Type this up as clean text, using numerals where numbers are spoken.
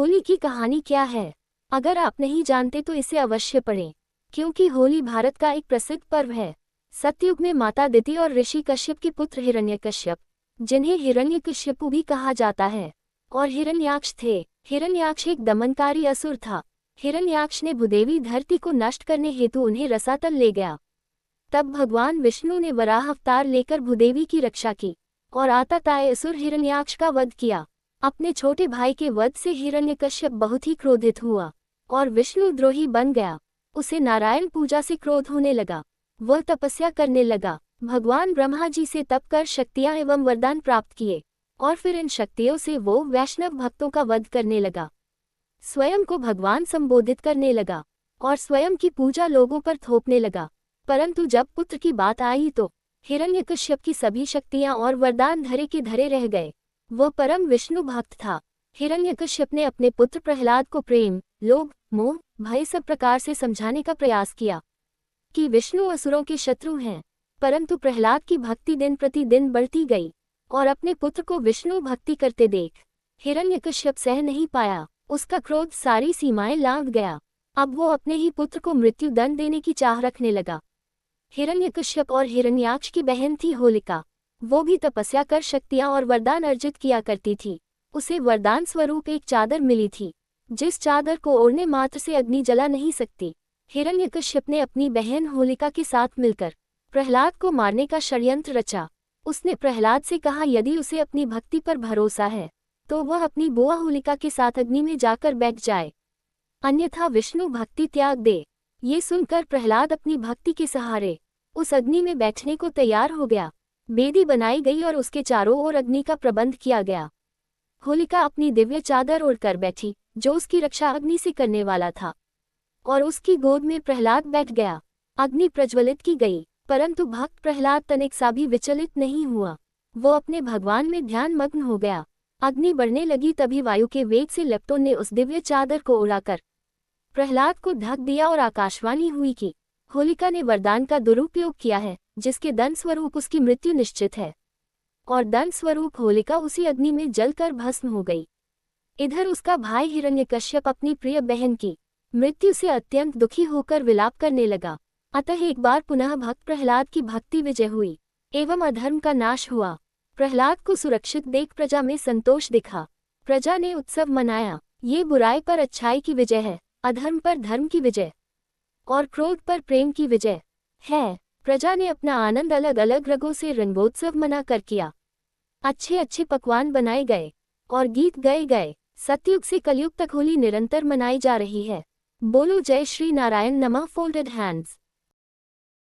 होली की कहानी क्या है? अगर आप नहीं जानते तो इसे अवश्य पढ़ें, क्योंकि होली भारत का एक प्रसिद्ध पर्व है। सतयुग में माता दिति और ऋषि कश्यप के पुत्र हिरण्यकश्यप, जिन्हें हिरण्यकश्यपु भी कहा जाता है, और हिरण्याक्ष थे। हिरण्याक्ष एक दमनकारी असुर था। हिरण्याक्ष ने भूदेवी धरती को नष्ट करने हेतु उन्हें रसातल ले गया। तब भगवान विष्णु ने वराह अवतार लेकर भूदेवी की रक्षा की और आततायी असुर हिरण्याक्ष का वध किया। अपने छोटे भाई के वध से हिरण्यकश्यप बहुत ही क्रोधित हुआ और विष्णुद्रोही बन गया। उसे नारायण पूजा से क्रोध होने लगा। वह तपस्या करने लगा। भगवान ब्रह्मा जी से तप कर शक्तियां एवं वरदान प्राप्त किए और फिर इन शक्तियों से वो वैष्णव भक्तों का वध करने लगा। स्वयं को भगवान संबोधित करने लगा और स्वयं की पूजा लोगों पर थोपने लगा। परंतु जब पुत्र की बात आई तो हिरण्यकश्यप की सभी शक्तियां और वरदान धरे के धरे रह गए। वह परम विष्णु भक्त था। हिरण्यकश्यप ने अपने पुत्र प्रहलाद को प्रेम, लोभ, मोह, भय सब प्रकार से समझाने का प्रयास किया कि विष्णु असुरों के शत्रु हैं। परंतु प्रहलाद की भक्ति दिन प्रतिदिन बढ़ती गई और अपने पुत्र को विष्णु भक्ति करते देख हिरण्यकश्यप सह नहीं पाया। उसका क्रोध सारी सीमाएं लांघ गया। अब वो अपने ही पुत्र को मृत्यु दंड देने की चाह रखने लगा। हिरण्यकश्यप और हिरण्याक्ष की बहन थी होलिका। वो भी तपस्या कर शक्तियां और वरदान अर्जित किया करती थी। उसे वरदान स्वरूप एक चादर मिली थी, जिस चादर को ओढ़ने मात्र से अग्नि जला नहीं सकती। हिरण्यकश्यप ने अपनी बहन होलिका के साथ मिलकर प्रहलाद को मारने का षड्यंत्र रचा। उसने प्रहलाद से कहा यदि उसे अपनी भक्ति पर भरोसा है तो वह अपनी बुआ होलिका के साथ अग्नि में जाकर बैठ जाए, अन्यथा विष्णु भक्ति त्याग दे। ये सुनकर प्रहलाद अपनी भक्ति के सहारे उस अग्नि में बैठने को तैयार हो गया। बेदी बनाई गई और उसके चारों ओर अग्नि का प्रबंध किया गया। होलिका अपनी दिव्य चादर ओढ़कर बैठी, जो उसकी रक्षा अग्नि से करने वाला था, और उसकी गोद में प्रहलाद बैठ गया। अग्नि प्रज्वलित की गई, परंतु भक्त प्रहलाद तनिक सा भी विचलित नहीं हुआ। वो अपने भगवान में ध्यान मग्न हो गया। अग्नि बढ़ने लगी, तभी वायु के वेग से लेप्टों ने उस दिव्य चादर को उड़ाकर प्रहलाद को ढक दिया और आकाशवाणी हुई कि होलिका ने वरदान का दुरुपयोग किया है, जिसके दंड स्वरूप उसकी मृत्यु निश्चित है। और दंड स्वरूप होलिका उसी अग्नि में जलकर भस्म हो गई। इधर उसका भाई हिरण्यकश्यप अपनी प्रिय बहन की मृत्यु से अत्यंत दुखी होकर विलाप करने लगा। अतः एक बार पुनः भक्त प्रहलाद की भक्ति विजय हुई एवं अधर्म का नाश हुआ। प्रहलाद को सुरक्षित देख प्रजा में संतोष दिखा। प्रजा ने उत्सव मनाया। ये बुराई पर अच्छाई की विजय है, अधर्म पर धर्म की विजय और क्रोध पर प्रेम की विजय है। प्रजा ने अपना आनंद अलग अलग रंगों से रंगोत्सव मनाकर किया। अच्छे अच्छे पकवान बनाए गए और गीत गाए गए। सतयुग से कलयुग तक होली निरंतर मनाई जा रही है। बोलो जय श्री नारायण नमः। Folded hands.